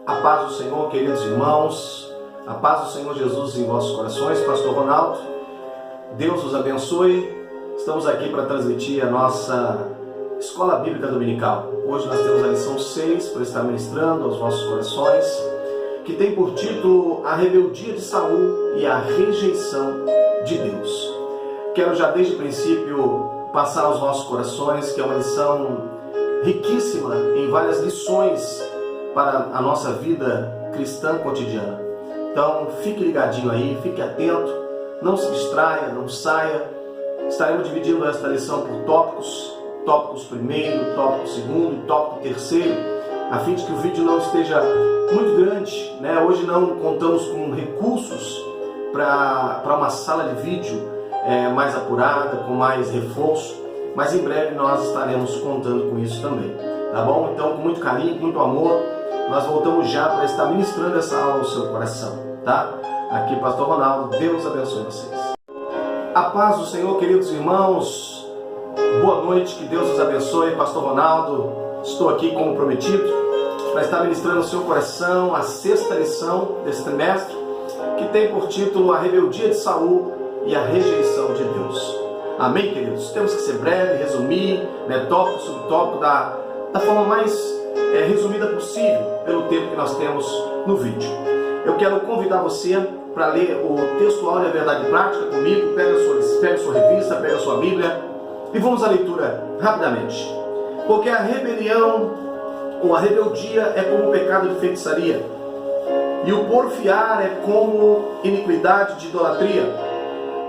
A paz do Senhor, queridos irmãos, a paz do Senhor Jesus em vossos corações. Pastor Ronaldo, Deus os abençoe. Estamos aqui para transmitir a nossa Escola Bíblica Dominical. Hoje nós temos a lição 6 para estar ministrando aos vossos corações, que tem por título A Rebeldia de Saul e a Rejeição de Deus. Quero já desde o princípio passar aos vossos corações que é uma lição riquíssima em várias lições para a nossa vida cristã cotidiana. Então fique ligadinho aí, fique atento, não se distraia, não saia. Estaremos dividindo esta lição por tópicos primeiro, tópico segundo e tópico terceiro, a fim de que o vídeo não esteja muito grande, né? Hoje não contamos com recursos para uma sala de vídeo mais apurada, com mais reforço, mas em breve nós estaremos contando com isso também, tá bom? Então, com muito carinho, com muito amor, nós voltamos já para estar ministrando essa aula ao seu coração, tá? Aqui, Pastor Ronaldo, Deus abençoe vocês. A paz do Senhor, queridos irmãos, boa noite, que Deus os abençoe. Pastor Ronaldo, estou aqui como prometido para estar ministrando ao seu coração a 6ª lição desse trimestre, que tem por título A Rebeldia de Saul e a Rejeição de Deus. Amém, queridos? Temos que ser breve, resumir, tópico, subtópico, da forma mais resumida possível, pelo tempo que nós temos no vídeo. Eu quero convidar você para ler o texto áudio da Verdade Prática comigo. Pega a sua revista, pega a sua Bíblia e vamos à leitura rapidamente. Porque a rebelião ou a rebeldia é como o pecado de feitiçaria, e o porfiar é como iniquidade de idolatria.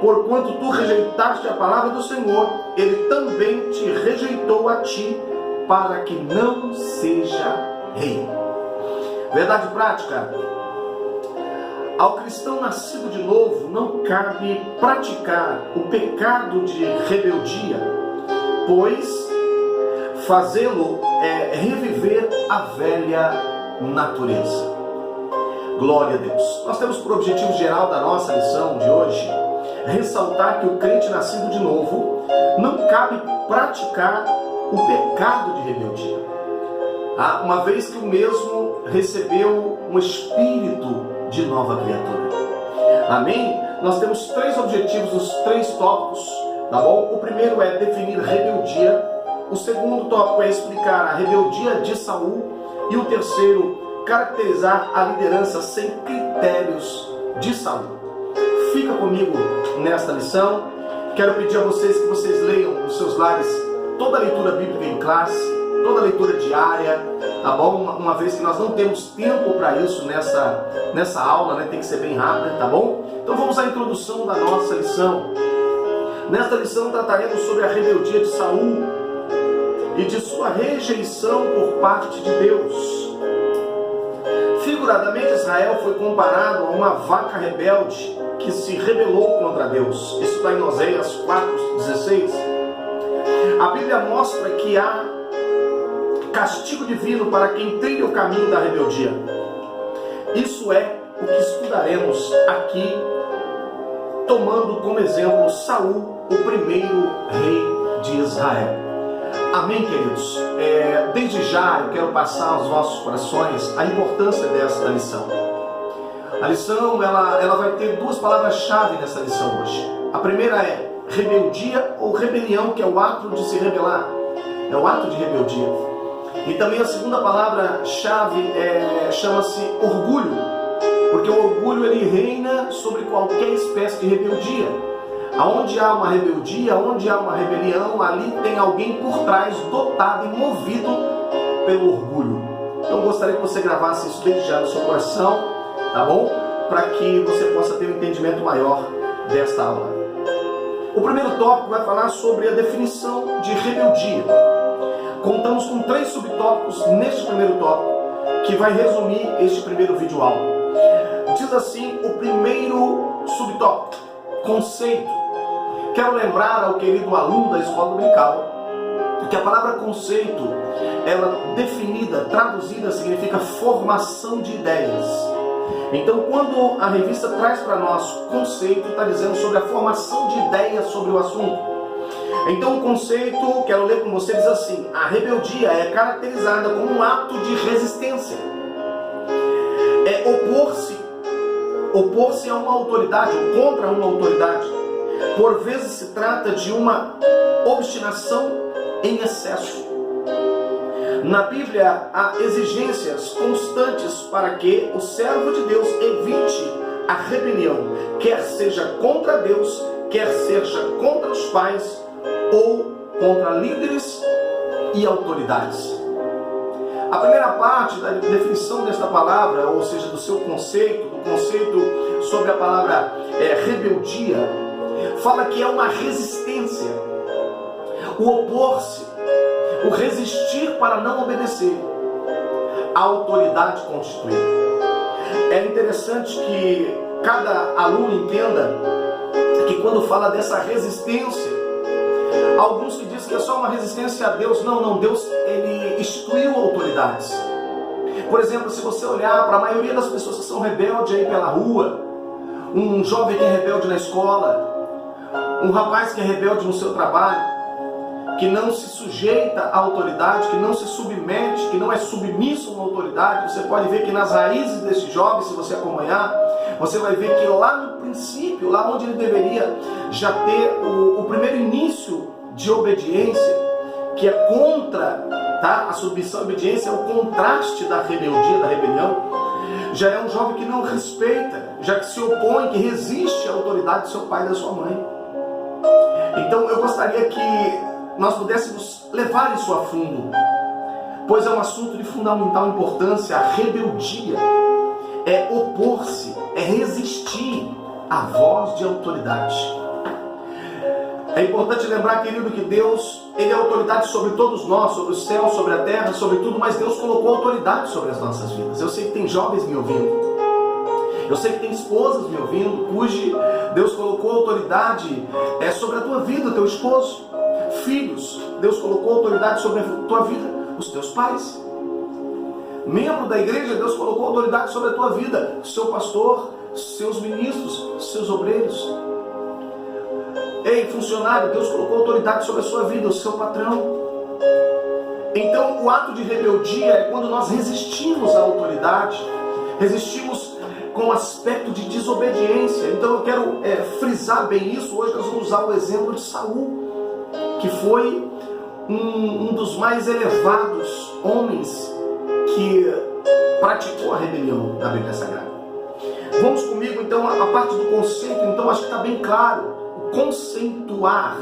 Porquanto tu rejeitaste a palavra do Senhor, Ele também te rejeitou a ti, para que não seja rei. Verdade prática. Ao cristão nascido de novo, não cabe praticar o pecado de rebeldia, pois fazê-lo é reviver a velha natureza. Glória a Deus. Nós temos por objetivo geral da nossa lição de hoje ressaltar que o crente nascido de novo não cabe praticar o pecado de rebeldia, uma vez que o mesmo recebeu um espírito de nova criatura. Amém? Nós temos 3 objetivos nos 3 tópicos, tá bom? O primeiro é definir rebeldia, o segundo tópico é explicar a rebeldia de Saul e o terceiro, caracterizar a liderança sem critérios de Saul. Fica comigo nesta lição. Quero pedir a vocês que vocês leiam nos seus lares toda a leitura bíblica em classe, toda a leitura diária, tá bom? Uma vez que nós não temos tempo para isso nessa aula, né? Tem que ser bem rápida, tá bom? Então vamos à introdução da nossa lição. Nesta lição trataremos sobre a rebeldia de Saul e de sua rejeição por parte de Deus. Figuradamente, Israel foi comparado a uma vaca rebelde que se rebelou contra Deus. Isso está em Oséias 4:16. A Bíblia mostra que há castigo divino para quem trilha o caminho da rebeldia. Isso é o que estudaremos aqui, tomando como exemplo Saul, o primeiro rei de Israel. Amém, queridos? Desde já eu quero passar aos nossos corações a importância desta lição. A lição ela vai ter 2 palavras-chave nessa lição hoje. A primeira é rebeldia ou rebelião, que é o ato de se rebelar. É o ato de rebeldia. E também a segunda palavra-chave chama-se orgulho, porque o orgulho ele reina sobre qualquer espécie de rebeldia. Aonde há uma rebeldia, onde há uma rebelião, ali tem alguém por trás dotado e movido pelo orgulho. Então eu gostaria que você gravasse isso desde já no seu coração, tá bom? Para que você possa ter um entendimento maior desta aula. O primeiro tópico vai falar sobre a definição de rebeldia. Contamos com 3 subtópicos neste primeiro tópico, que vai resumir este primeiro vídeo aula. Diz assim o primeiro subtópico: conceito. Quero lembrar ao querido aluno da escola dominical que a palavra conceito, ela definida, traduzida, significa formação de ideias. Então, quando a revista traz para nós conceito, está dizendo sobre a formação de ideias sobre o assunto. Então, o conceito, quero ler com vocês assim: a rebeldia é caracterizada como um ato de resistência. opor-se a uma autoridade ou contra uma autoridade. Por vezes se trata de uma obstinação em excesso. Na Bíblia há exigências constantes para que o servo de Deus evite a rebelião, quer seja contra Deus, quer seja contra os pais ou contra líderes e autoridades. A primeira parte da definição desta palavra, ou seja, do seu conceito, do conceito sobre a palavra rebeldia, fala que é uma resistência, o opor-se, o resistir para não obedecer à autoridade constituída. É interessante que cada aluno entenda que quando fala dessa resistência, alguns que dizem que é só uma resistência a Deus. Não, Deus ele instituiu autoridades. Por exemplo, se você olhar para a maioria das pessoas que são rebeldes aí pela rua, um jovem que é rebelde na escola, um rapaz que é rebelde no seu trabalho, que não se sujeita à autoridade, que não se submete, que não é submisso a uma autoridade, você pode ver que nas raízes desse jovem, se você acompanhar, você vai ver que lá no princípio, lá onde ele deveria já ter o primeiro início de obediência, que é contra, tá? A submissão e obediência é o contraste da rebeldia, da rebelião. Já é um jovem que não respeita, já que se opõe, que resiste à autoridade do seu pai e da sua mãe. Então eu gostaria que nós pudéssemos levar isso a fundo, pois é um assunto de fundamental importância. A rebeldia é opor-se, é resistir à voz de autoridade. É importante lembrar, querido, que Deus, Ele é autoridade sobre todos nós, sobre o céu, sobre a terra, sobre tudo, mas Deus colocou autoridade sobre as nossas vidas. Eu sei que tem jovens me ouvindo, eu sei que tem esposas me ouvindo, cujo Deus colocou autoridade sobre a tua vida, o teu esposo. Filhos, Deus colocou autoridade sobre a tua vida, os teus pais. Membro da igreja, Deus colocou autoridade sobre a tua vida, o seu pastor, seus ministros, seus obreiros. Ei, funcionário, Deus colocou autoridade sobre a sua vida, o seu patrão. Então, o ato de rebeldia é quando nós resistimos à autoridade, resistimos com um aspecto de desobediência. Então, eu quero frisar bem isso. Hoje nós vamos usar o exemplo de Saul, que foi um dos mais elevados homens que praticou a rebelião na Bíblia Sagrada. Vamos comigo então a parte do conceito. Então acho que está bem claro o conceituar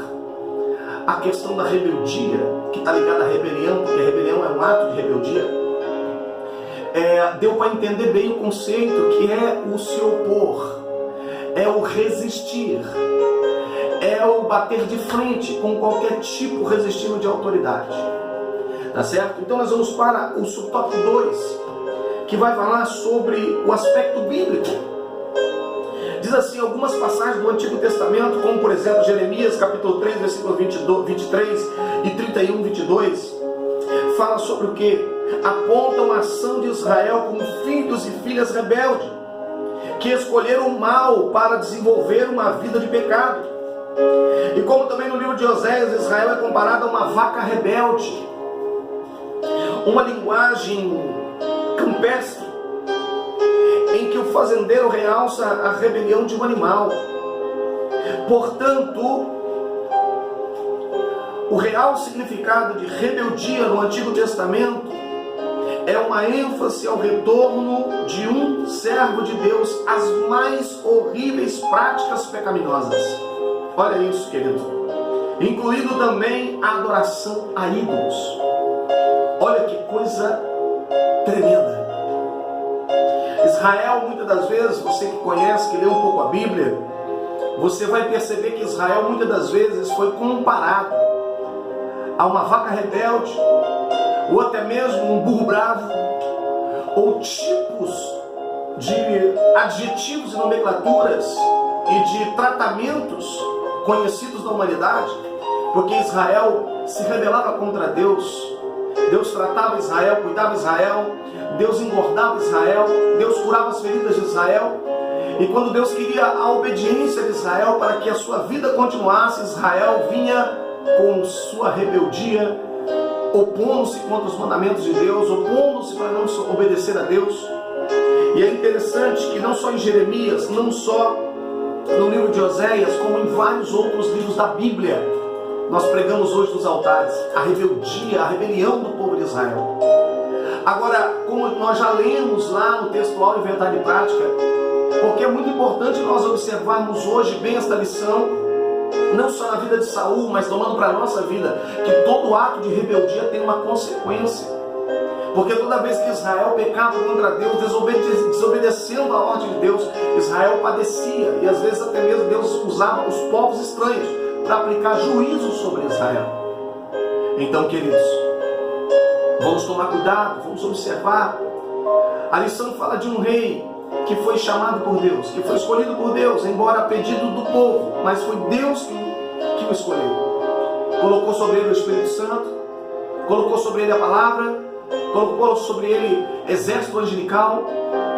a questão da rebeldia, que está ligada à rebelião, porque a rebelião é um ato de rebeldia. Deu para entender bem o conceito, que é o se opor, é o resistir, é o bater de frente com qualquer tipo resistindo de autoridade. Tá certo? Então nós vamos para o subtópico 2, que vai falar sobre o aspecto bíblico. Diz assim, algumas passagens do Antigo Testamento, como por exemplo Jeremias capítulo 3, versículo 23 e 31, 22, fala sobre o que? Apontam a ação de Israel como filhos e filhas rebeldes, que escolheram o mal para desenvolver uma vida de pecado. E como também no livro de Oséias, Israel é comparado a uma vaca rebelde, uma linguagem campestre, em que o fazendeiro realça a rebelião de um animal. Portanto, o real significado de rebeldia no Antigo Testamento é uma ênfase ao retorno de um servo de Deus às mais horríveis práticas pecaminosas. Olha isso, querido. Incluindo também a adoração a ídolos. Olha que coisa tremenda. Israel, muitas das vezes, você que conhece, que lê um pouco a Bíblia, você vai perceber que Israel, muitas das vezes, foi comparado a uma vaca rebelde, ou até mesmo um burro bravo, ou tipos de adjetivos e nomenclaturas e de tratamentos conhecidos da humanidade, porque Israel se rebelava contra Deus. Deus tratava Israel, cuidava de Israel, Deus engordava Israel, Deus curava as feridas de Israel. E quando Deus queria a obediência de Israel para que a sua vida continuasse, Israel vinha com sua rebeldia, opondo-se contra os mandamentos de Deus, opondo-se para não obedecer a Deus. E é interessante que não só em Jeremias, não só no livro de Oséias, como em vários outros livros da Bíblia, nós pregamos hoje nos altares a rebeldia, a rebelião do povo de Israel. Agora, como nós já lemos lá no textual em Verdade e Prática, porque é muito importante nós observarmos hoje bem esta lição, não só na vida de Saul, mas tomando para a nossa vida, que todo ato de rebeldia tem uma consequência. Porque toda vez que Israel pecava contra Deus, desobedecendo a ordem de Deus, Israel padecia. E às vezes até mesmo Deus usava os povos estranhos para aplicar juízo sobre Israel. Então, queridos, vamos tomar cuidado, vamos observar. A lição fala de um rei que foi chamado por Deus, que foi escolhido por Deus, embora a pedido do povo, mas foi Deus que o escolheu. Colocou sobre ele o Espírito Santo, colocou sobre ele a palavra, colocou sobre ele exército angelical,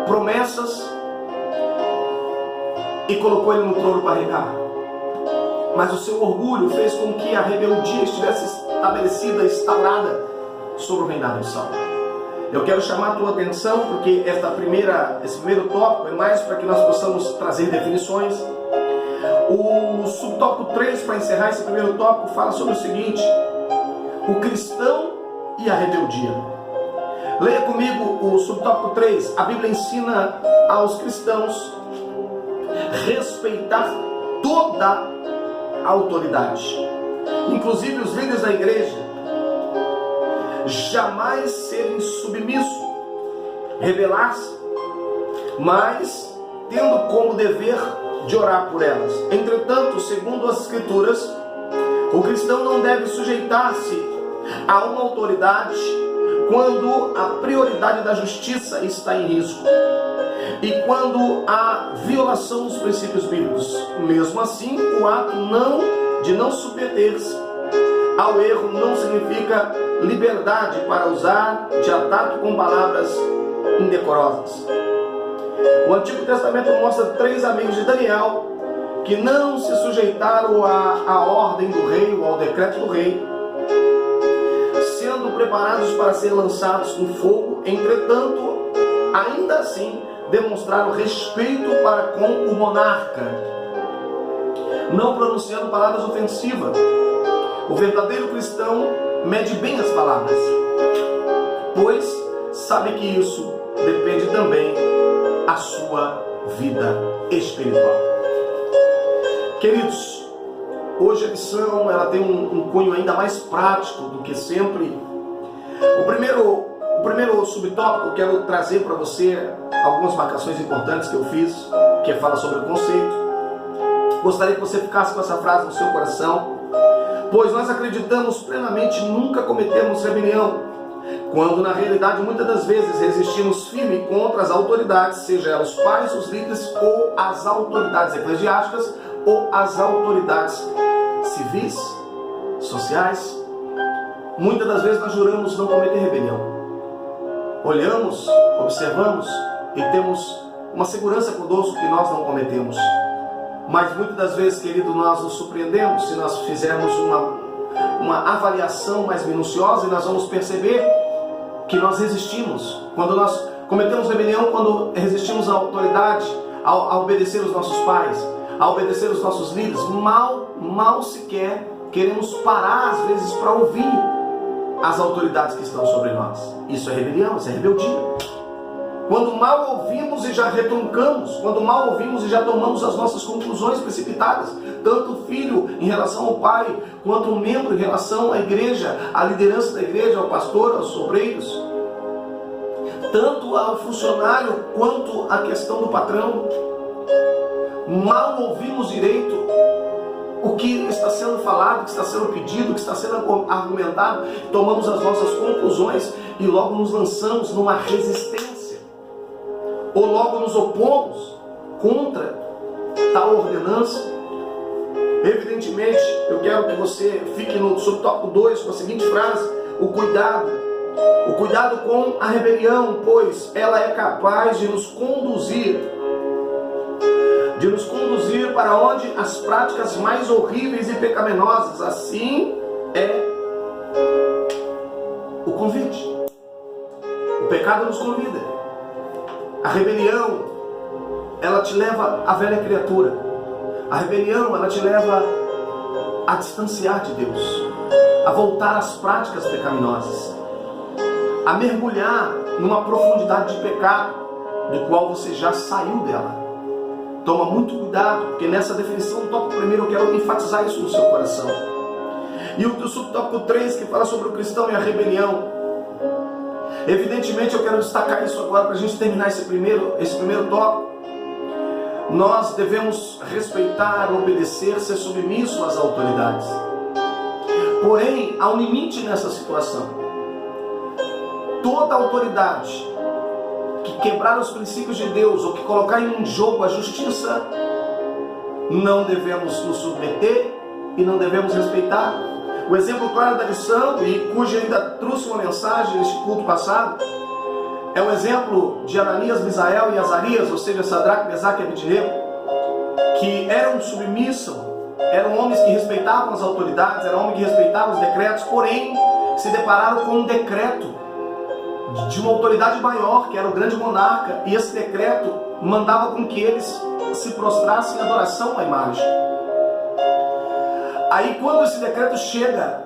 promessas, e colocou ele no trono para reinar. Mas o seu orgulho fez com que a rebeldia estivesse estabelecida, instaurada sobre o reinado de Saul. Eu quero chamar a tua atenção, porque esse primeiro tópico é mais para que nós possamos trazer definições. O subtópico 3, para encerrar esse primeiro tópico, fala sobre o seguinte: o cristão e a rebeldia. Leia comigo o subtópico 3. A Bíblia ensina aos cristãos respeitar toda a autoridade, inclusive os líderes da igreja. Jamais serem submissos, rebelar-se, mas tendo como dever de orar por elas. Entretanto, segundo as Escrituras, o cristão não deve sujeitar-se a uma autoridade quando a prioridade da justiça está em risco e quando há violação dos princípios bíblicos. Mesmo assim, o ato de não submeter-se ao erro não significa liberdade para usar de ataque com palavras indecorosas. O Antigo Testamento mostra 3 amigos de Daniel que não se sujeitaram à ordem do rei ou ao decreto do rei, sendo preparados para ser lançados no fogo. Entretanto, ainda assim, demonstraram respeito para com o monarca, não pronunciando palavras ofensivas. O verdadeiro cristão mede bem as palavras, pois sabe que isso depende também da sua vida espiritual. Queridos, hoje a lição ela tem um cunho ainda mais prático do que sempre. O primeiro subtópico, eu quero trazer para você algumas marcações importantes que eu fiz, que fala sobre o conceito. Gostaria que você ficasse com essa frase no seu coração. Pois nós acreditamos plenamente, nunca cometemos rebelião, quando na realidade muitas das vezes resistimos firme contra as autoridades, seja elas os pais, os líderes, ou as autoridades eclesiásticas, ou as autoridades civis, sociais. Muitas das vezes nós juramos não cometer rebelião. Olhamos, observamos e temos uma segurança conosco que nós não cometemos. Mas muitas das vezes, querido, nós nos surpreendemos se nós fizermos uma avaliação mais minuciosa, e nós vamos perceber que nós resistimos. Quando nós cometemos rebelião, quando resistimos à autoridade, a obedecer os nossos pais, a obedecer os nossos líderes, mal sequer queremos parar às vezes para ouvir as autoridades que estão sobre nós. Isso é rebelião, isso é rebeldia. Quando mal ouvimos e já retruncamos, quando mal ouvimos e já tomamos as nossas conclusões precipitadas, tanto o filho em relação ao pai, quanto o membro em relação à igreja, à liderança da igreja, ao pastor, aos obreiros, tanto ao funcionário quanto à questão do patrão. Mal ouvimos direito o que está sendo falado, o que está sendo pedido, o que está sendo argumentado, tomamos as nossas conclusões e logo nos lançamos numa resistência. Ou logo nos opomos contra tal ordenança. Evidentemente, eu quero que você fique no subtópico 2 com a seguinte frase: o cuidado com a rebelião, pois ela é capaz de nos conduzir para onde as práticas mais horríveis e pecaminosas. Assim é o convite. O pecado nos convida. A rebelião, ela te leva à velha criatura. A rebelião, ela te leva a distanciar de Deus, a voltar às práticas pecaminosas, a mergulhar numa profundidade de pecado, do qual você já saiu dela. Toma muito cuidado, porque nessa definição do tópico primeiro eu quero enfatizar isso no seu coração. E o subtópico 3, que fala sobre o cristão e a rebelião. Evidentemente eu quero destacar isso agora para a gente terminar esse primeiro tópico. Nós devemos respeitar, obedecer, ser submisso às autoridades. Porém, há um limite nessa situação. Toda autoridade que quebrar os princípios de Deus ou que colocar em jogo a justiça, não devemos nos submeter e não devemos respeitar. O exemplo claro da lição, e cujo ainda trouxe uma mensagem neste culto passado, é o exemplo de Ananias, Misael e Azarias, ou seja, Sadraque, Mesaque e Abednego, que eram submissos, eram homens que respeitavam as autoridades, eram homens que respeitavam os decretos, porém se depararam com um decreto de uma autoridade maior, que era o grande monarca, e esse decreto mandava com que eles se prostrassem em adoração à imagem. Aí quando esse decreto chega,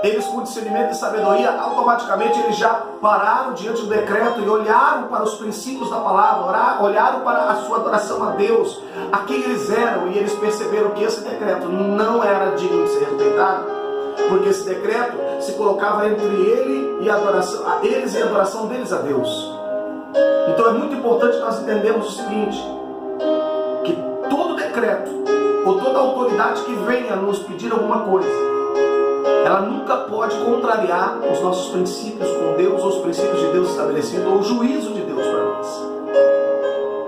eles com discernimento e sabedoria, automaticamente eles já pararam diante do decreto e olharam para os princípios da palavra, olharam para a sua adoração a Deus, a quem eles eram, e eles perceberam que esse decreto não era digno de ser respeitado, porque esse decreto se colocava entre eles e a adoração deles a Deus. Então é muito importante nós entendermos o seguinte, que todo decreto ou toda autoridade que venha nos pedir alguma coisa, ela nunca pode contrariar os nossos princípios com Deus, ou os princípios de Deus estabelecidos, ou o juízo de Deus para nós.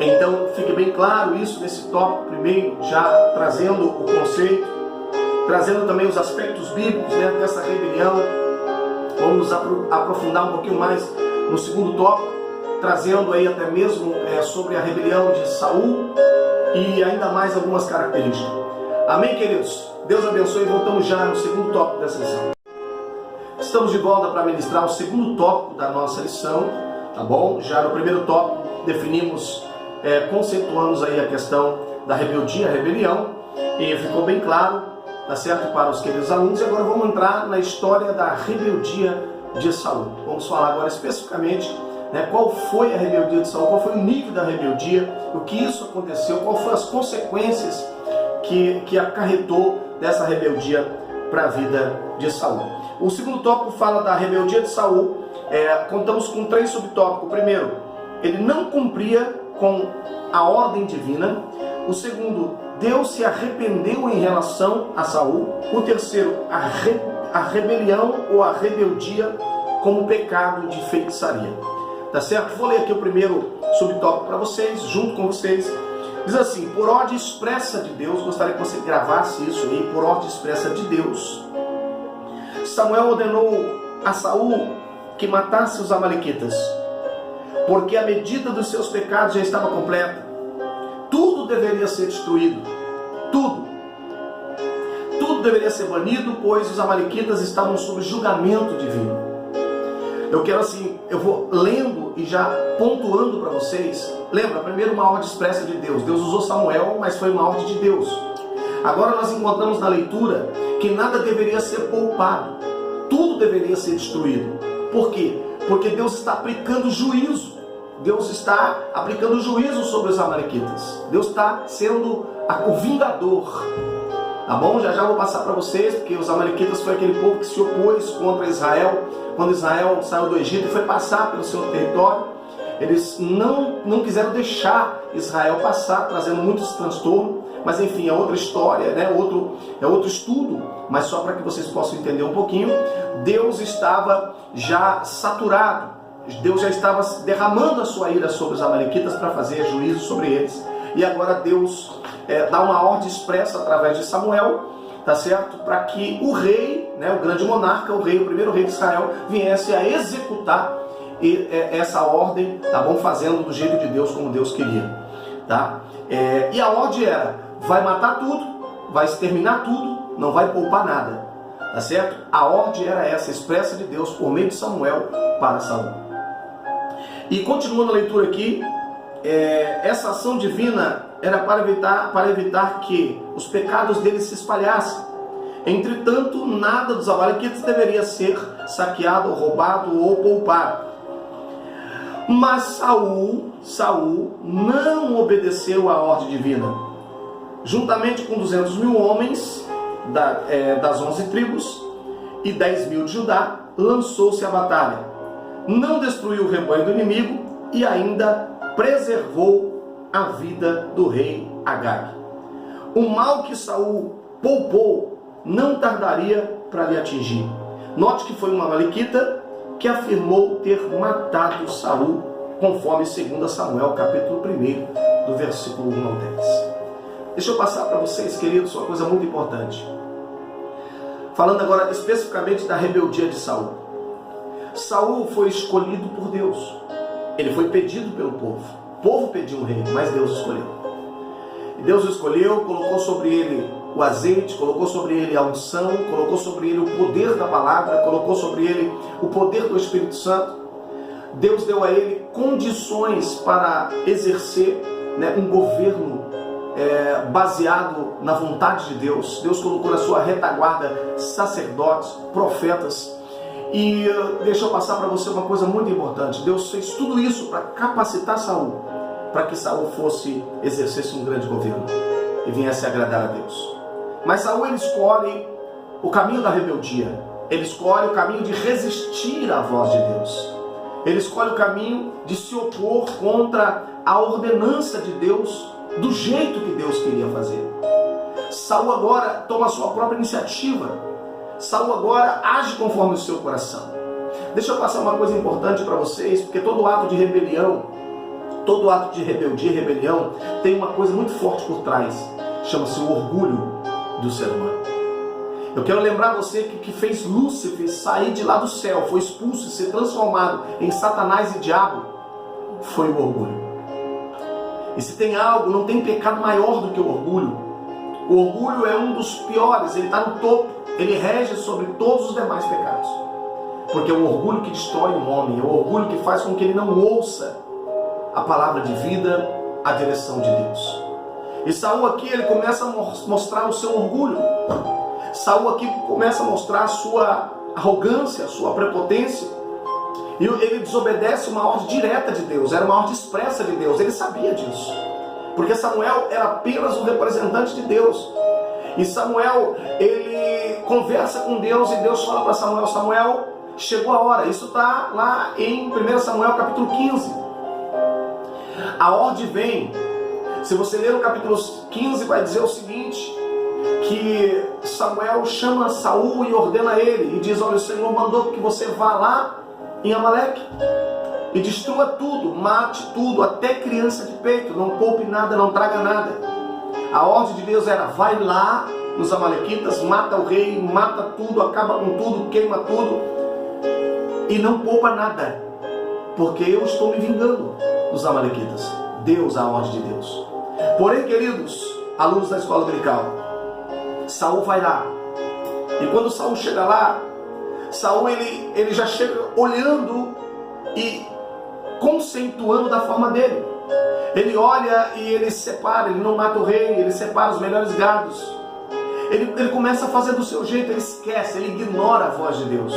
Então fique bem claro isso nesse tópico primeiro, já trazendo o conceito, trazendo também os aspectos bíblicos, né, dessa rebelião. Vamos aprofundar um pouquinho mais no segundo tópico, trazendo aí até mesmo sobre a rebelião de Saul e ainda mais algumas características. Amém, queridos? Deus abençoe e voltamos já no segundo tópico dessa lição. Estamos de volta para ministrar o segundo tópico da nossa lição, tá bom? Já no primeiro tópico definimos, conceituamos aí a questão da rebeldia, a rebelião, e ficou bem claro, tá certo, para os queridos alunos. E agora vamos entrar na história da rebeldia de Saul. Vamos falar agora especificamente, né, qual foi a rebeldia de Saul, qual foi o nível da rebeldia, o que isso aconteceu, qual foram as consequências que acarretou dessa rebeldia para a vida de Saul. O segundo tópico fala da rebeldia de Saul. Contamos com 3 subtópicos. O primeiro, ele não cumpria com a ordem divina. O segundo, Deus se arrependeu em relação a Saul. O terceiro, a rebelião ou a rebeldia como pecado de feitiçaria. Tá certo? Vou ler aqui o primeiro subtópico para vocês, junto com vocês. Diz assim: por ordem expressa de Deus, gostaria que você gravasse isso aí, por ordem expressa de Deus, Samuel ordenou a Saul que matasse os amalequitas, porque a medida dos seus pecados já estava completa. Tudo deveria ser destruído, tudo deveria ser banido, pois os amalequitas estavam sob julgamento divino. Eu vou lendo e já pontuando para vocês. Lembra, primeiro uma ordem expressa de Deus. Deus usou Samuel, mas foi uma ordem de Deus. Agora nós encontramos na leitura que nada deveria ser poupado. Tudo deveria ser destruído. Por quê? Porque Deus está aplicando juízo. Deus está aplicando juízo sobre os amalequitas. Deus está sendo o vingador. Tá bom? Já vou passar para vocês, porque os amalequitas foi aquele povo que se opôs contra Israel. Quando Israel saiu do Egito e foi passar pelo seu território, eles não quiseram deixar Israel passar, trazendo muitos transtornos. Mas enfim, é outra história, né? É outro estudo, mas só para que vocês possam entender um pouquinho. Deus estava já saturado, Deus já estava derramando a sua ira sobre os amalequitas para fazer juízo sobre eles. E agora Deus dá uma ordem expressa através de Samuel, tá certo? Para que o rei, né, o grande monarca, o primeiro rei de Israel, viesse a executar essa ordem, tá bom? Fazendo do jeito de Deus, como Deus queria, tá? E a ordem era: vai matar tudo, vai exterminar tudo, não vai poupar nada, tá certo? A ordem era essa, expressa de Deus por meio de Samuel para Saul. E continuando a leitura aqui, essa ação divina era para evitar que os pecados deles se espalhassem. Entretanto, nada dos amalequitas deveria ser saqueado, roubado ou poupado. Mas Saul não obedeceu à ordem divina. Juntamente com 200.000 homens das 11 tribos e 10.000 de Judá, lançou-se à batalha. Não destruiu o rebanho do inimigo e ainda preservou a vida do rei Agag. O mal que Saul poupou não tardaria para lhe atingir. Note que foi um amalequita que afirmou ter matado Saul, conforme 2 Samuel, capítulo 1, do versículo 1 ao 10. Deixa eu passar para vocês, queridos, uma coisa muito importante. Falando agora especificamente da rebeldia de Saul. Saul foi escolhido por Deus. Ele foi pedido pelo povo. O povo pediu um rei, mas Deus escolheu. E Deus o escolheu, colocou sobre ele o azeite, colocou sobre ele a unção, colocou sobre ele o poder da palavra, colocou sobre ele o poder do Espírito Santo. Deus deu a ele condições para exercer um governo baseado na vontade de Deus. Deus colocou na sua retaguarda sacerdotes, profetas. E deixa eu passar para você uma coisa muito importante. Deus fez tudo isso para capacitar Saul, para que Saul exercesse um grande governo e viesse a agradar a Deus. Mas Saul, ele escolhe o caminho da rebeldia. Ele escolhe o caminho de resistir à voz de Deus. Ele escolhe o caminho de se opor contra a ordenança de Deus, do jeito que Deus queria fazer. Saul agora toma a sua própria iniciativa. Saul agora age conforme o seu coração. Deixa eu passar uma coisa importante para vocês, porque todo ato de rebelião, todo ato de rebeldia e rebelião tem uma coisa muito forte por trás. Chama-se o orgulho do ser humano. Eu quero lembrar você que fez Lúcifer sair de lá do céu, foi expulso e ser transformado em Satanás e diabo, foi o orgulho. E se tem algo, não tem pecado maior do que o orgulho. O orgulho é um dos piores, ele está no topo, ele rege sobre todos os demais pecados. Porque é o orgulho que destrói o homem, é o orgulho que faz com que ele não ouça a palavra de vida, a direção de Deus. E Saul aqui, ele começa a mostrar o seu orgulho. Saul aqui começa a mostrar a sua arrogância, a sua prepotência. E ele desobedece uma ordem direta de Deus, era uma ordem expressa de Deus, ele sabia disso. Porque Samuel era apenas um representante de Deus. E Samuel, ele conversa com Deus e Deus fala para Samuel: Samuel, chegou a hora. Isso está lá em 1 Samuel capítulo 15. A ordem vem. Se você ler o capítulo 15, vai dizer o seguinte, que Samuel chama Saul e ordena ele, e diz: olha, o Senhor mandou que você vá lá em Amaleque e destrua tudo, mate tudo, até criança de peito, não poupe nada, não traga nada. A ordem de Deus era: vai lá nos amalequitas, mata o rei, mata tudo, acaba com tudo, queima tudo e não poupa nada, porque eu estou me vingando dos amalequitas. Deus, a ordem de Deus. Porém, queridos alunos da escola dominical, Saul vai lá, e quando Saul chega lá, Saul ele já chega olhando e conceituando da forma dele. Ele olha e ele separa, ele não mata o rei, ele separa os melhores gados. Ele começa a fazer do seu jeito, ele esquece, ele ignora a voz de Deus.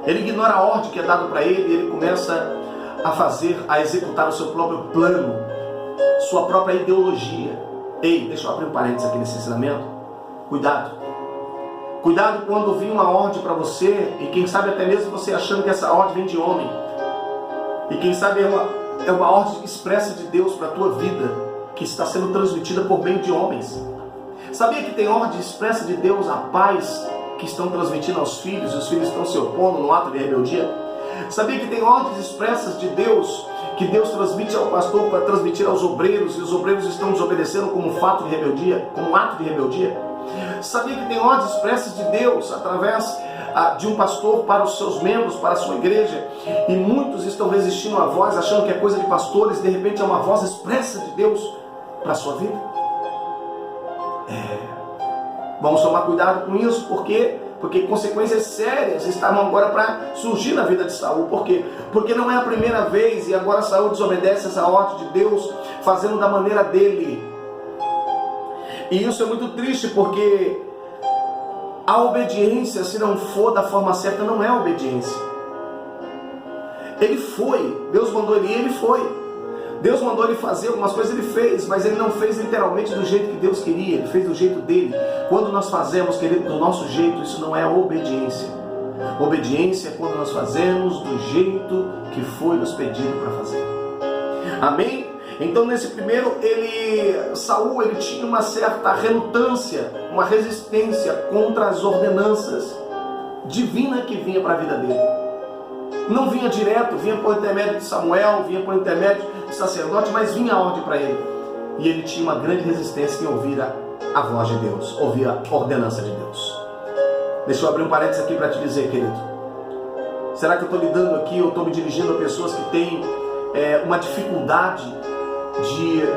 Ele ignora a ordem que é dada para ele e ele começa a executar o seu próprio plano, sua própria ideologia. Ei, deixa eu abrir um parênteses aqui nesse ensinamento. Cuidado. Cuidado quando vir uma ordem para você, e quem sabe até mesmo você achando que essa ordem vem de homem. E quem sabe é uma ordem expressa de Deus para a tua vida, que está sendo transmitida por meio de homens. Sabia que tem ordem expressa de Deus a pais que estão transmitindo aos filhos, e os filhos estão se opondo no ato de rebeldia? Sabia que tem ordens expressas de Deus, que Deus transmite ao pastor para transmitir aos obreiros, e os obreiros estão desobedecendo como fato de rebeldia, como ato de rebeldia? Sabia que tem ordens expressas de Deus através de um pastor para os seus membros, para a sua igreja, e muitos estão resistindo à voz, achando que é coisa de pastores, de repente é uma voz expressa de Deus para a sua vida? Vamos tomar cuidado com isso, porque porque consequências sérias estavam agora para surgir na vida de Saul. Por quê? Porque não é a primeira vez, e agora Saul desobedece essa ordem de Deus, fazendo da maneira dele. E isso é muito triste, porque a obediência, se não for da forma certa, não é obediência. Ele foi, Deus mandou ele ir, ele foi. Deus mandou ele fazer algumas coisas, ele fez, mas ele não fez literalmente do jeito que Deus queria, ele fez do jeito dele. Quando nós fazemos, querido, do nosso jeito, isso não é obediência. Obediência é quando nós fazemos do jeito que foi nos pedido para fazer. Amém? Então nesse primeiro, Saul tinha uma certa relutância, uma resistência contra as ordenanças divinas que vinha para a vida dele. Não vinha direto, vinha por intermédio de Samuel, vinha por intermédio de sacerdote, mas vinha a ordem para ele. E ele tinha uma grande resistência em ouvir a voz de Deus, ouvir a ordenança de Deus. Deixa eu abrir um parênteses aqui para te dizer, querido. Será que eu estou lidando aqui, eu estou me dirigindo a pessoas que têm uma dificuldade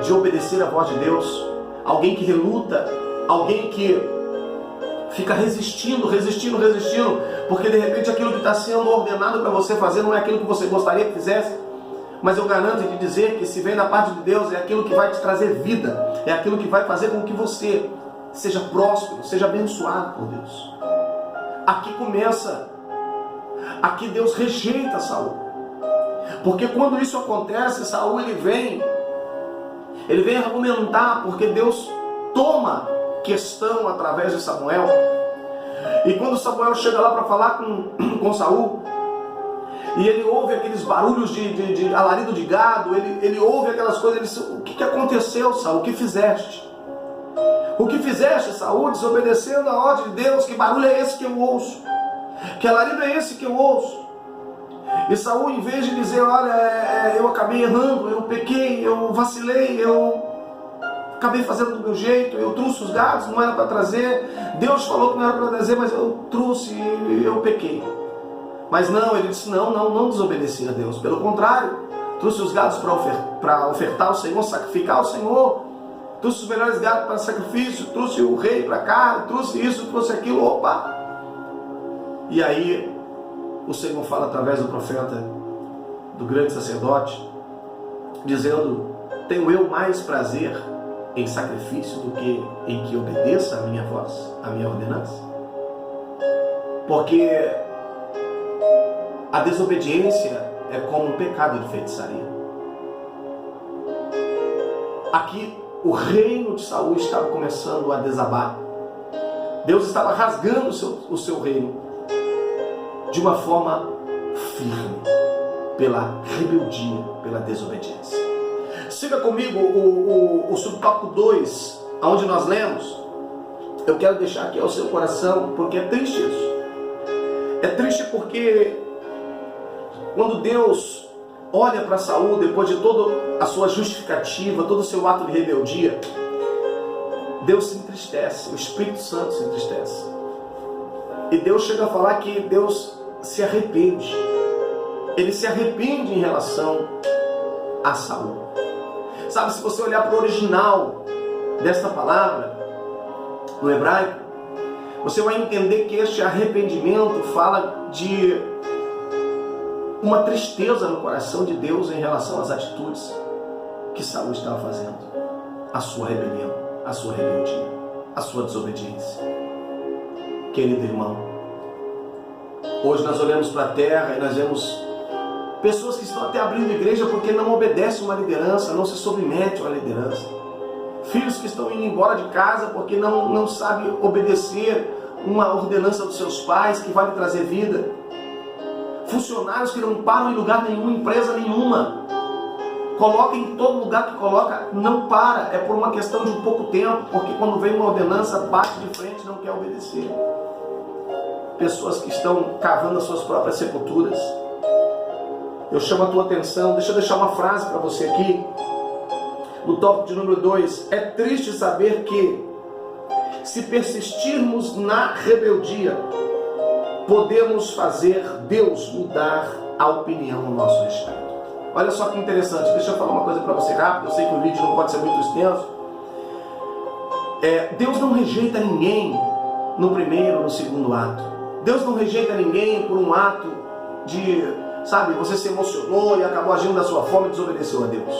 de obedecer a voz de Deus? Alguém que reluta, alguém que fica resistindo, porque de repente aquilo que está sendo ordenado para você fazer não é aquilo que você gostaria que fizesse. Mas eu garanto de dizer que se vem da parte de Deus, é aquilo que vai te trazer vida, é aquilo que vai fazer com que você seja próspero, seja abençoado por Deus. Aqui começa, aqui Deus rejeita Saul, porque quando isso acontece, Saul ele vem argumentar, porque Deus toma questão através de Samuel. E quando Samuel chega lá para falar com Saul, e ele ouve aqueles barulhos de alarido de gado, ele ouve aquelas coisas, ele diz: o que aconteceu, Saul? O que fizeste? O que fizeste, Saul, desobedecendo a ordem de Deus? Que barulho é esse que eu ouço? Que alarido é esse que eu ouço? E Saul, em vez de dizer: olha, eu acabei errando, eu pequei, eu vacilei, eu acabei fazendo do meu jeito, eu trouxe os gados, não era para trazer, Deus falou que não era para trazer, mas eu trouxe e eu pequei. Mas não, ele disse: não desobedeci a Deus, pelo contrário, trouxe os gados para ofertar ao Senhor, sacrificar ao Senhor, trouxe os melhores gados para sacrifício, trouxe o rei para cá, trouxe isso, trouxe aquilo, opa! E aí o Senhor fala através do profeta, do grande sacerdote, dizendo: tenho eu mais prazer em sacrifício do que em que obedeça a minha voz, a minha ordenança? Porque a desobediência é como um pecado de feitiçaria. Aqui o reino de Saul estava começando a desabar. Deus estava rasgando o seu reino de uma forma firme, pela rebeldia, pela desobediência. Siga comigo o subtópico 2, onde nós lemos. Eu quero deixar aqui ao seu coração, porque é triste isso. É triste porque quando Deus olha para Saul, depois de toda a sua justificativa, todo o seu ato de rebeldia, Deus se entristece, o Espírito Santo se entristece. E Deus chega a falar que Deus se arrepende. Ele se arrepende em relação a Saul. Sabe, se você olhar para o original desta palavra, no hebraico, você vai entender que este arrependimento fala de uma tristeza no coração de Deus em relação às atitudes que Saul estava fazendo, a sua rebelião, a sua rebeldia, a sua desobediência. Querido irmão, hoje nós olhamos para a terra e nós vemos pessoas que estão até abrindo igreja porque não obedecem uma liderança, não se submetem a uma liderança. Filhos que estão indo embora de casa porque não sabem obedecer uma ordenança dos seus pais que vai lhe trazer vida. Funcionários que não param em lugar nenhum, empresa nenhuma. Coloca em todo lugar que coloca, não para. É por uma questão de um pouco tempo, porque quando vem uma ordenança, bate de frente e não quer obedecer. Pessoas que estão cavando as suas próprias sepulturas. Eu chamo a tua atenção, deixa eu deixar uma frase para você aqui, no tópico de número 2. É triste saber que, se persistirmos na rebeldia, podemos fazer Deus mudar a opinião no nosso respeito. Olha só que interessante, deixa eu falar uma coisa para você rápido, eu sei que o vídeo não pode ser muito extenso. Deus não rejeita ninguém no primeiro, no segundo ato. Deus não rejeita ninguém por um ato de, você se emocionou e acabou agindo da sua forma e desobedeceu a Deus.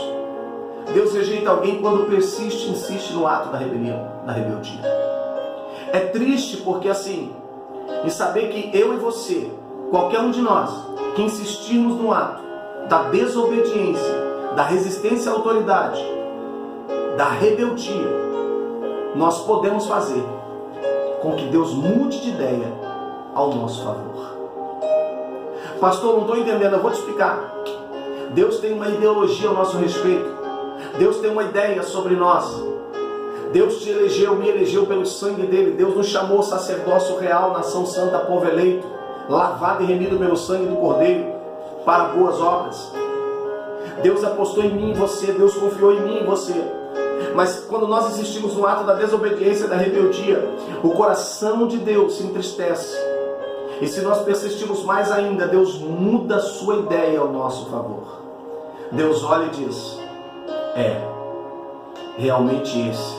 Deus rejeita alguém quando persiste e insiste no ato da rebelião, da rebeldia. É triste porque em saber que eu e você, qualquer um de nós, que insistirmos no ato da desobediência, da resistência à autoridade, da rebeldia, nós podemos fazer com que Deus mude de ideia ao nosso favor. Pastor, não estou entendendo, eu vou te explicar. Deus tem uma ideologia ao nosso respeito. Deus tem uma ideia sobre nós. Deus te elegeu, me elegeu pelo sangue dele. Deus nos chamou sacerdócio real, nação santa, povo eleito, lavado e remido pelo sangue do Cordeiro, para boas obras. Deus apostou em mim e você, Deus confiou em mim e você. Mas quando nós insistimos no ato da desobediência e da rebeldia, o coração de Deus se entristece. E se nós persistirmos mais ainda, Deus muda a sua ideia ao nosso favor. Deus olha e diz: realmente esse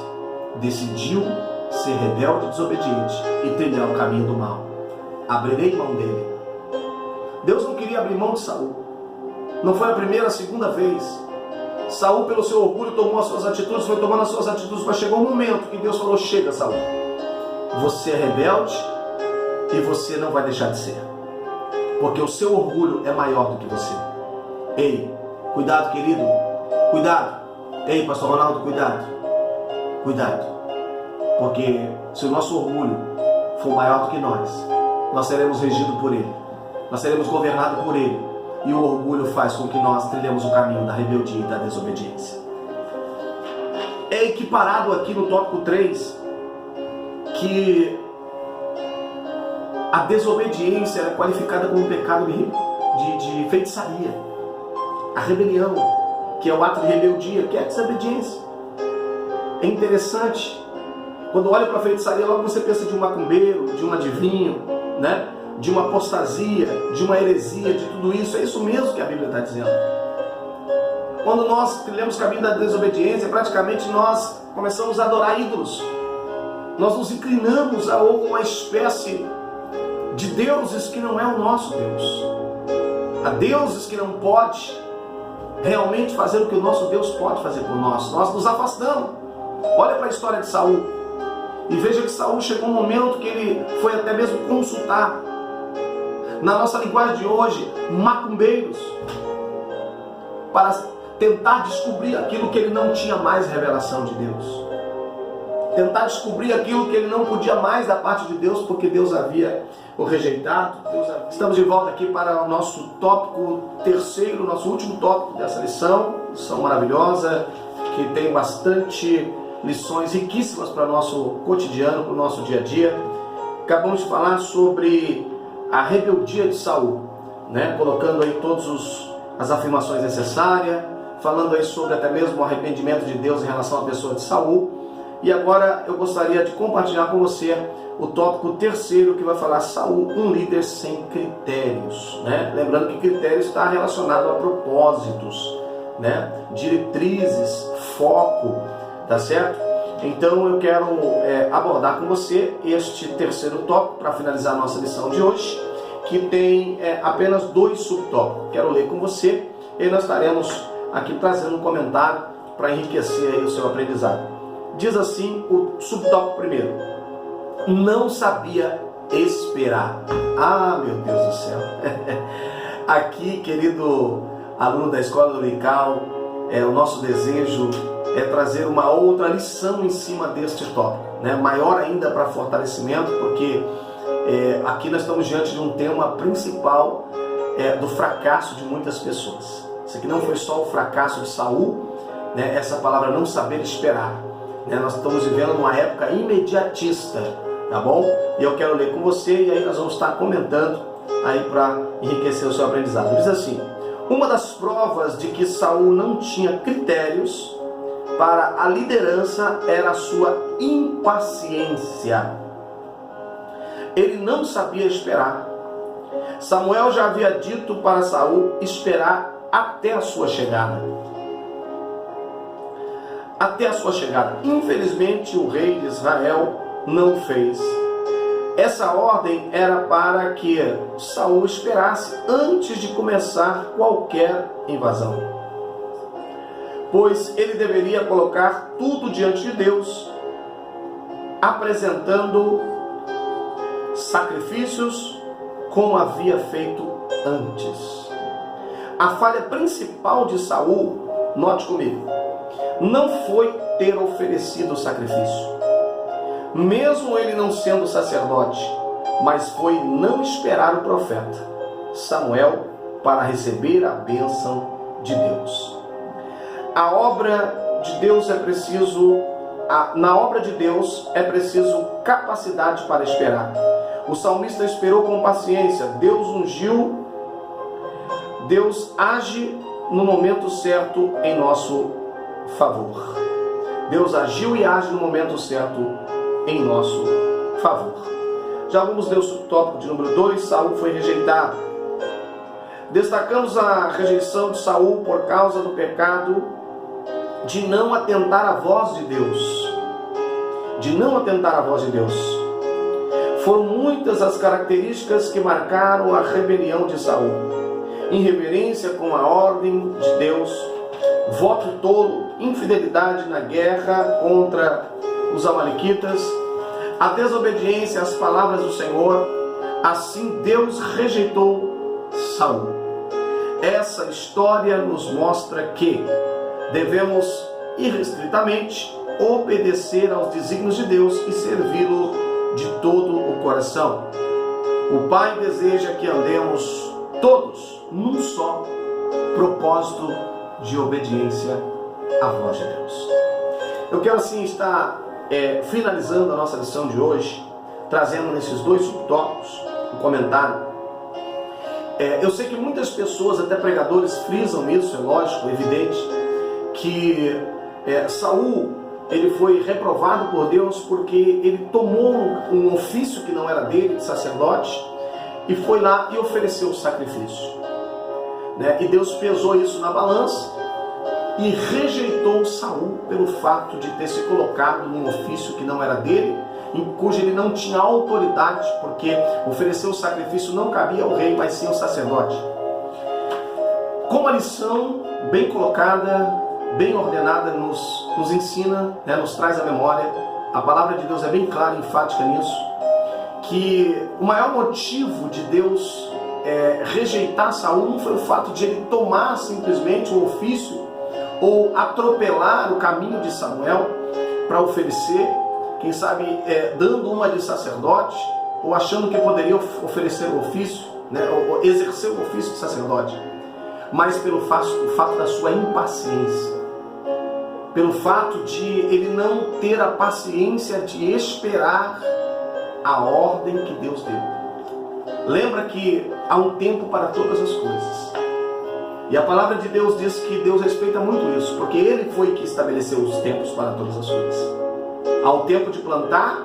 decidiu ser rebelde e desobediente e trilhar o caminho do mal. Abrirei mão dele. Deus não queria abrir mão de Saul. Não foi a primeira, a segunda vez. Saul, pelo seu orgulho, tomou as suas atitudes, foi tomando as suas atitudes, mas chegou um momento que Deus falou: chega, Saul, você é rebelde e você não vai deixar de ser, porque o seu orgulho é maior do que você. Ei, cuidado, querido, cuidado. Ei, pastor Ronaldo, cuidado, cuidado, porque se o nosso orgulho for maior do que nós seremos regidos por ele, nós seremos governados por ele, e o orgulho faz com que nós trilhemos o caminho da rebeldia e da desobediência. É equiparado aqui no tópico 3 que a desobediência é qualificada como um pecado de feitiçaria. A rebelião, que é o ato de rebeldia, que é a desobediência. É interessante, quando olha para a feitiçaria, logo você pensa de um macumbeiro, de um adivinho, de uma apostasia, de uma heresia, de tudo isso. É isso mesmo que a Bíblia está dizendo. Quando nós trilhamos o caminho da desobediência, praticamente nós começamos a adorar ídolos. Nós nos inclinamos a uma espécie de deuses que não é o nosso Deus. A deuses que não pode realmente fazer o que o nosso Deus pode fazer por nós. Nós nos afastamos. Olha para a história de Saul e veja que Saul chegou um momento que ele foi até mesmo consultar, na nossa linguagem de hoje, macumbeiros, para tentar descobrir aquilo que ele não tinha mais revelação de Deus, tentar descobrir aquilo que ele não podia mais da parte de Deus, porque Deus havia o rejeitado. Estamos de volta aqui para o nosso tópico terceiro, nosso último tópico dessa lição maravilhosa, que tem bastante lições riquíssimas para o nosso cotidiano, para o nosso dia a dia. Acabamos de falar sobre a rebeldia de Saul, colocando aí todas as afirmações necessárias, falando aí sobre até mesmo o arrependimento de Deus em relação à pessoa de Saul. E agora eu gostaria de compartilhar com você o tópico terceiro, que vai falar Saul, um líder sem critérios. Lembrando que critérios está relacionado a propósitos, diretrizes, foco, tá certo? Então eu quero abordar com você este terceiro tópico para finalizar a nossa lição de hoje, que tem apenas 2 subtópicos. Quero ler com você e nós estaremos aqui trazendo um comentário para enriquecer aí o seu aprendizado. Diz assim o subtópico primeiro: não sabia esperar. Ah, meu Deus do céu! Aqui, querido aluno da Escola Dominical, o nosso desejo é trazer uma outra lição em cima deste tópico, maior ainda para fortalecimento, porque aqui nós estamos diante de um tema principal do fracasso de muitas pessoas. Isso aqui não foi só o fracasso de Saul, essa palavra não saber esperar. Nós estamos vivendo numa época imediatista, tá bom? E eu quero ler com você e aí nós vamos estar comentando aí para enriquecer o seu aprendizado. Diz assim: uma das provas de que Saul não tinha critérios para a liderança era a sua impaciência. Ele não sabia esperar. Samuel já havia dito para Saul esperar até a sua chegada. Até a sua chegada. Infelizmente, o rei de Israel não fez. Essa ordem era para que Saul esperasse antes de começar qualquer invasão, pois ele deveria colocar tudo diante de Deus, apresentando sacrifícios como havia feito antes. A falha principal de Saul, note comigo, não foi ter oferecido o sacrifício, mesmo ele não sendo sacerdote, mas foi não esperar o profeta Samuel para receber a bênção de Deus. Na obra de Deus é preciso capacidade para esperar. O salmista esperou com paciência. Deus ungiu, Deus age no momento certo em nosso favor. Deus agiu e age no momento certo em nosso favor. Já vamos ler o subtópico de número 2, Saul foi rejeitado. Destacamos a rejeição de Saul por causa do pecado de não atentar à voz de Deus. Foram muitas as características que marcaram a rebelião de Saul. Irreverência com a ordem de Deus, voto tolo, infidelidade na guerra contra os amalequitas, a desobediência às palavras do Senhor. Assim Deus rejeitou Saul. Essa história nos mostra que devemos irrestritamente obedecer aos desígnios de Deus e servi-lo de todo o coração. O Pai deseja que andemos todos num só propósito de obediência à voz de Deus. Eu quero assim estar finalizando a nossa lição de hoje, trazendo nesses 2 subtópicos um comentário. Eu sei que muitas pessoas, até pregadores, frisam isso, é lógico, é evidente, que Saul ele foi reprovado por Deus porque ele tomou um ofício que não era dele, de sacerdote, e foi lá e ofereceu o sacrifício. E Deus pesou isso na balança e rejeitou Saul pelo fato de ter se colocado num ofício que não era dele, em cujo ele não tinha autoridade, porque oferecer o sacrifício não cabia ao rei, mas sim ao sacerdote. Como a lição bem colocada, bem ordenada, nos ensina, nos traz à memória, a palavra de Deus é bem clara e enfática nisso, que o maior motivo de Deus rejeitar Saul não foi o fato de ele tomar simplesmente um ofício ou atropelar o caminho de Samuel para oferecer, quem sabe dando uma de sacerdote, ou achando que poderia oferecer o ofício, ou exercer o ofício de sacerdote, mas pelo fato da sua impaciência, pelo fato de ele não ter a paciência de esperar a ordem que Deus deu. Lembra que há um tempo para todas as coisas. E a palavra de Deus diz que Deus respeita muito isso, porque Ele foi que estabeleceu os tempos para todas as coisas. Há o tempo de plantar,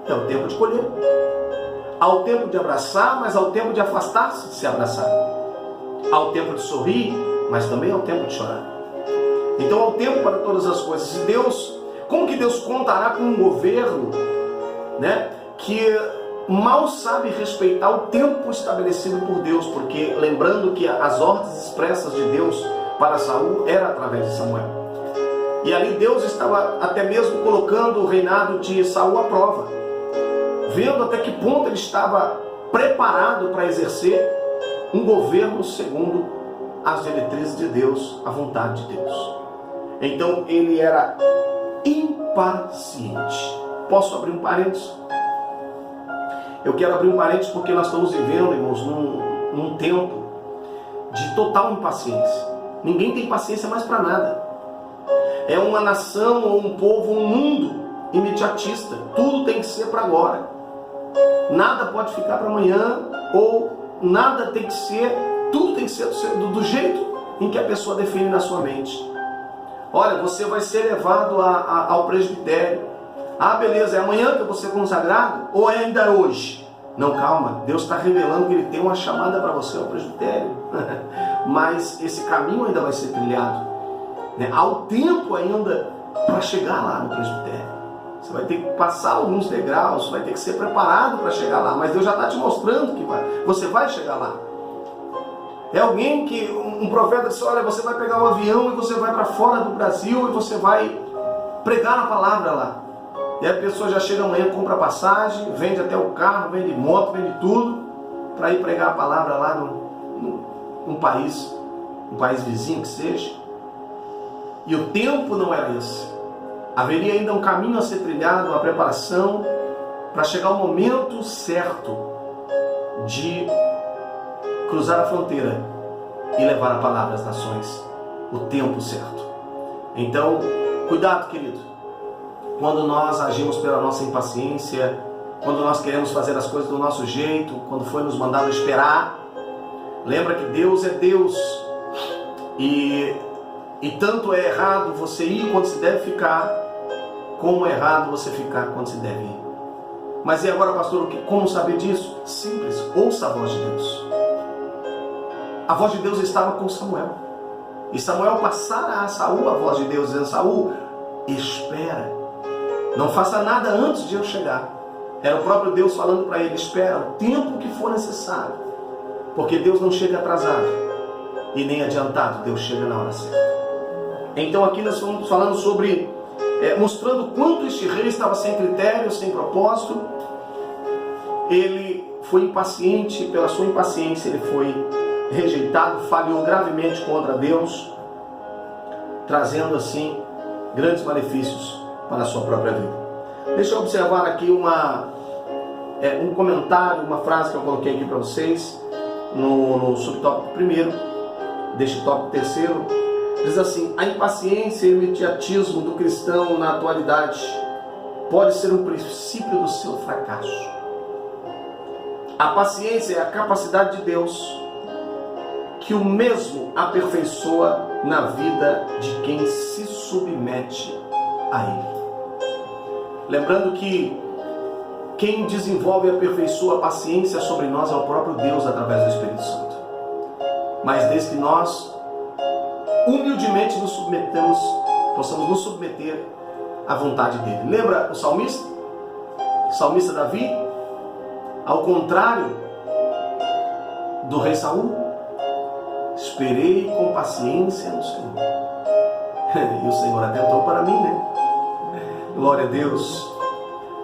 é o tempo de colher. Há o tempo de abraçar, mas há o tempo de afastar-se de se abraçar. Há o tempo de sorrir, mas também há o tempo de chorar. Então há o tempo para todas as coisas. E Deus, como que Deus contará com um governo, que mal sabe respeitar o tempo estabelecido por Deus? Porque lembrando que as ordens expressas de Deus para Saul era através de Samuel. E ali Deus estava até mesmo colocando o reinado de Saul à prova, vendo até que ponto ele estava preparado para exercer um governo segundo as diretrizes de Deus, a vontade de Deus. Então ele era impaciente. Posso abrir um parênteses? Eu quero abrir um parênteses porque nós estamos vivendo, irmãos, num tempo de total impaciência. Ninguém tem paciência mais para nada. É uma nação, ou um povo, um mundo imediatista. Tudo tem que ser para agora. Nada pode ficar para amanhã, ou nada tem que ser, tudo tem que ser do jeito em que a pessoa define na sua mente. Olha, você vai ser levado ao presbitério. Ah, beleza, é amanhã que eu vou ser consagrado? Ou é ainda hoje? Não, calma, Deus está revelando que Ele tem uma chamada para você ao presbitério. Mas esse caminho ainda vai ser trilhado. Há o tempo ainda para chegar lá no presbitério. Você vai ter que passar alguns degraus, vai ter que ser preparado para chegar lá. Mas Deus já está te mostrando que você vai chegar lá. É alguém que, um profeta disse, olha, você vai pegar um avião e você vai para fora do Brasil e você vai pregar a palavra lá. E a pessoa já chega amanhã, compra passagem, vende até o carro, vende moto, vende tudo, para ir pregar a palavra lá num país vizinho que seja. E o tempo não era esse. Haveria ainda um caminho a ser trilhado, uma preparação, para chegar o momento certo de cruzar a fronteira e levar a palavra às nações. O tempo certo. Então, cuidado, querido. Quando nós agimos pela nossa impaciência, quando nós queremos fazer as coisas do nosso jeito, quando foi nos mandado esperar, lembra que Deus é Deus. E tanto é errado você ir quando se deve ficar, como é errado você ficar quando se deve ir. Mas e agora, pastor, como saber disso? Simples, ouça a voz de Deus. A voz de Deus estava com Samuel. E Samuel passara a Saul a voz de Deus, dizendo, Saul, espera. Não faça nada antes de eu chegar. Era o próprio Deus falando para ele, espera o tempo que for necessário. Porque Deus não chega atrasado. E nem adiantado, Deus chega na hora certa. Então aqui nós estamos falando sobre, mostrando quanto este rei estava sem critério, sem propósito. Ele foi impaciente, pela sua impaciência ele foi rejeitado, falhou gravemente contra Deus, trazendo assim grandes malefícios para a sua própria vida. Deixa eu observar aqui um comentário, uma frase que eu coloquei aqui para vocês, no subtópico primeiro, deste tópico terceiro, diz assim, a impaciência e o imediatismo do cristão na atualidade pode ser um princípio do seu fracasso. A paciência é a capacidade de Deus que o mesmo aperfeiçoa na vida de quem se submete a Ele. Lembrando que quem desenvolve e aperfeiçoa a paciência sobre nós é o próprio Deus através do Espírito Santo. Mas desde que nós humildemente nos submetemos, possamos nos submeter à vontade dele. Lembra o salmista? O salmista Davi? Ao contrário do rei Saul, esperei com paciência no Senhor. E o Senhor atentou para mim, né? Glória a Deus.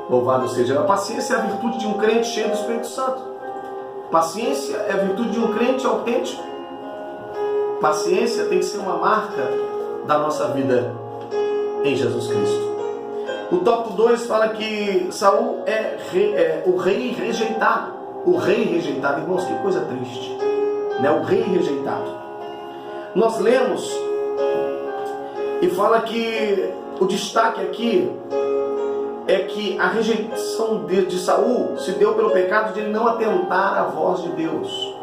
Louvado seja. A paciência é a virtude de um crente cheio do Espírito Santo. Paciência é a virtude de um crente autêntico. Paciência tem que ser uma marca da nossa vida em Jesus Cristo. O tópico 2 fala que Saul é o rei rejeitado. O rei rejeitado, irmãos, que coisa triste, né? O rei rejeitado. Nós lemos e fala que o destaque aqui é que a rejeição de Saul se deu pelo pecado de ele não atentar à voz de Deus.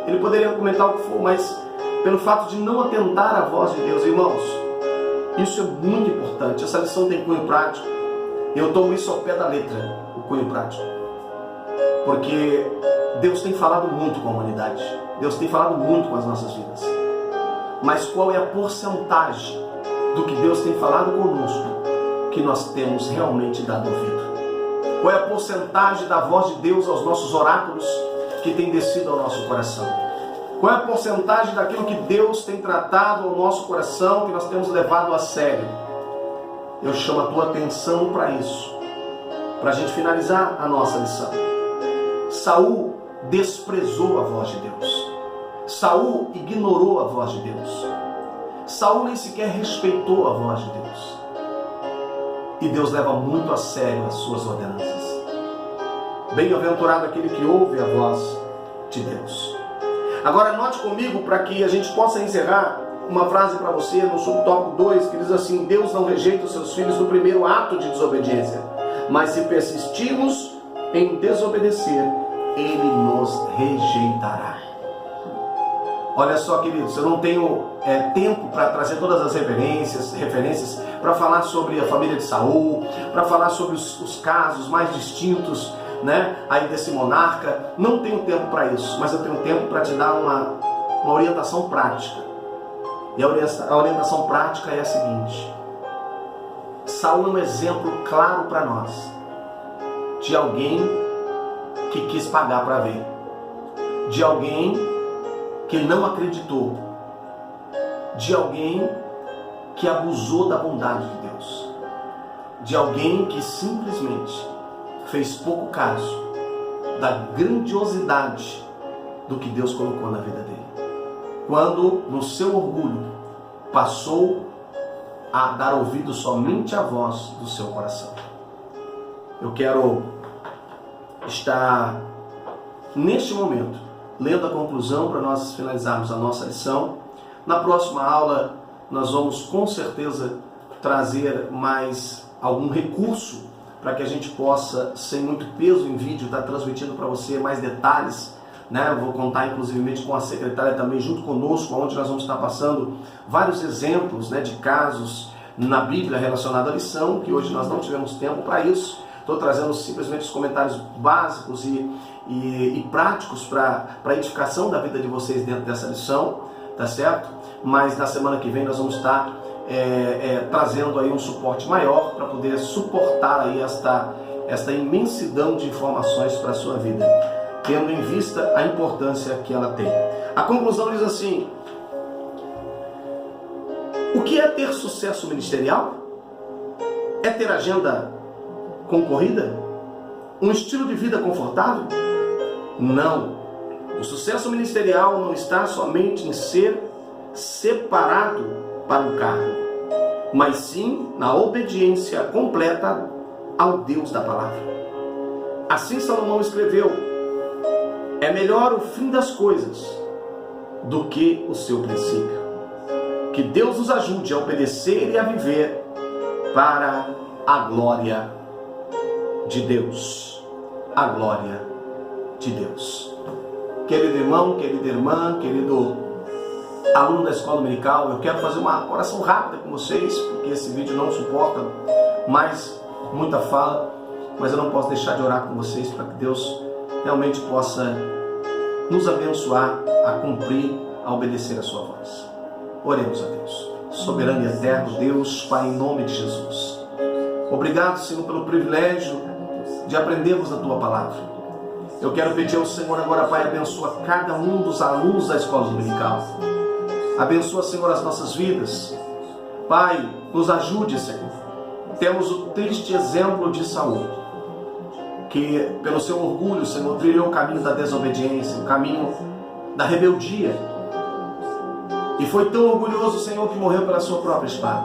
Ele poderia comentar o que for, mas pelo fato de não atentar à voz de Deus, irmãos, isso é muito importante. Essa lição tem cunho prático. Eu tomo isso ao pé da letra, o cunho prático. Porque Deus tem falado muito com a humanidade. Deus tem falado muito com as nossas vidas. Mas qual é a porcentagem do que Deus tem falado conosco que nós temos realmente dado ouvido? Qual é a porcentagem da voz de Deus aos nossos oráculos que tem descido ao nosso coração? Qual é a porcentagem daquilo que Deus tem tratado ao nosso coração que nós temos levado a sério? Eu chamo a tua atenção para isso, para a gente finalizar a nossa lição. Saul desprezou a voz de Deus. Saul ignorou a voz de Deus. Saul nem sequer respeitou a voz de Deus. E Deus leva muito a sério as suas ordenanças. Bem-aventurado aquele que ouve a voz de Deus. Agora note comigo, para que a gente possa encerrar, uma frase para você no subtópico 2, que diz assim: Deus não rejeita os seus filhos no primeiro ato de desobediência, mas se persistirmos em desobedecer, Ele nos rejeitará. Olha só, queridos, eu não tenho tempo para trazer todas as referências para falar sobre a família de Saul, para falar sobre os casos mais distintos, né, aí desse monarca. Não tenho tempo para isso, mas eu tenho tempo para te dar uma orientação prática. E a orientação prática é a seguinte: Saul é um exemplo claro para nós de alguém que quis pagar para ver, de alguém que não acreditou, de alguém que abusou da bondade de Deus, de alguém que simplesmente fez pouco caso da grandiosidade do que Deus colocou na vida dele, quando no seu orgulho passou a dar ouvido somente à voz do seu coração. Eu quero estar neste momento lendo a conclusão para nós finalizarmos a nossa lição. Na próxima aula nós vamos com certeza trazer mais algum recurso para que a gente possa, sem muito peso em vídeo, estar transmitindo para você mais detalhes, né? Eu vou contar inclusive com a secretária também junto conosco, onde nós vamos estar passando vários exemplos, né, de casos na Bíblia relacionados à lição, que hoje nós não tivemos tempo para isso. Estou trazendo simplesmente os comentários básicos e práticos para a edificação da vida de vocês dentro dessa lição, tá certo? Mas na semana que vem nós vamos estar trazendo aí um suporte maior para poder suportar aí esta imensidão de informações para a sua vida, tendo em vista a importância que ela tem. A conclusão diz assim: o que é ter sucesso ministerial? É ter agenda concorrida? Um estilo de vida confortável? Não. O sucesso ministerial não está somente em ser separado para um cargo, mas sim na obediência completa ao Deus da palavra. Assim Salomão escreveu: é melhor o fim das coisas do que o seu princípio. Que Deus nos ajude a obedecer e a viver para a glória de Deus. A glória de Deus. Querido irmão, querida irmã, querido aluno da escola dominical, eu quero fazer uma oração rápida com vocês, porque esse vídeo não suporta mais muita fala, mas eu não posso deixar de orar com vocês para que Deus realmente possa nos abençoar a cumprir, a obedecer a sua voz. Oremos a Deus. Soberano e eterno Deus, Pai, em nome de Jesus. Obrigado, Senhor, pelo privilégio de aprendermos a Tua palavra. Eu quero pedir ao Senhor agora, Pai, abençoa cada um dos alunos da escola dominical. Abençoa, Senhor, as nossas vidas. Pai, nos ajude, Senhor. Temos o triste exemplo de Saul, que pelo seu orgulho, Senhor, trilhou o caminho da desobediência, o caminho da rebeldia. E foi tão orgulhoso, Senhor, que morreu pela sua própria espada.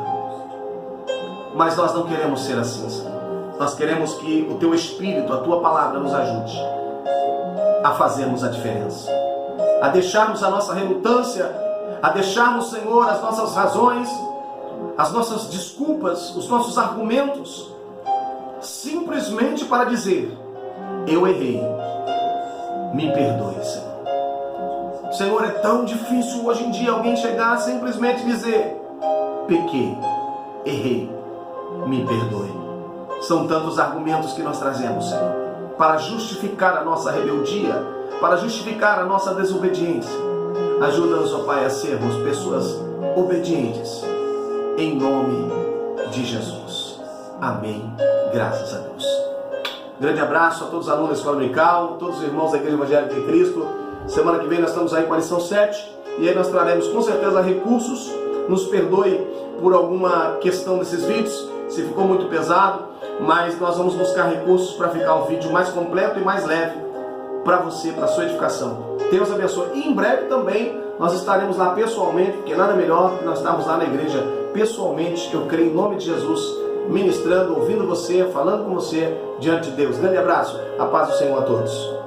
Mas nós não queremos ser assim, Senhor. Nós queremos que o Teu Espírito, a Tua palavra, nos ajude a fazermos a diferença, a deixarmos a nossa relutância, a deixarmos, Senhor, as nossas razões, as nossas desculpas, os nossos argumentos, simplesmente para dizer: eu errei, me perdoe, Senhor. Senhor, é tão difícil hoje em dia alguém chegar a simplesmente dizer: pequei, errei, me perdoe. São tantos argumentos que nós trazemos, Senhor, para justificar a nossa rebeldia, para justificar a nossa desobediência. Ajuda-nos, ó Pai, a sermos pessoas obedientes, em nome de Jesus. Amém. Graças a Deus. Grande abraço a todos os alunos da Escola Dominical, todos os irmãos da Igreja Evangélica de Cristo. Semana que vem nós estamos aí com a lição 7, e aí nós traremos com certeza recursos. Nos perdoe por alguma questão desses vídeos, se ficou muito pesado, mas nós vamos buscar recursos para ficar o vídeo mais completo e mais leve para você, para a sua edificação. Deus abençoe. E em breve também nós estaremos lá pessoalmente, porque nada melhor do que nós estarmos lá na igreja pessoalmente, eu creio em nome de Jesus, ministrando, ouvindo você, falando com você diante de Deus. Grande abraço, a paz do Senhor a todos.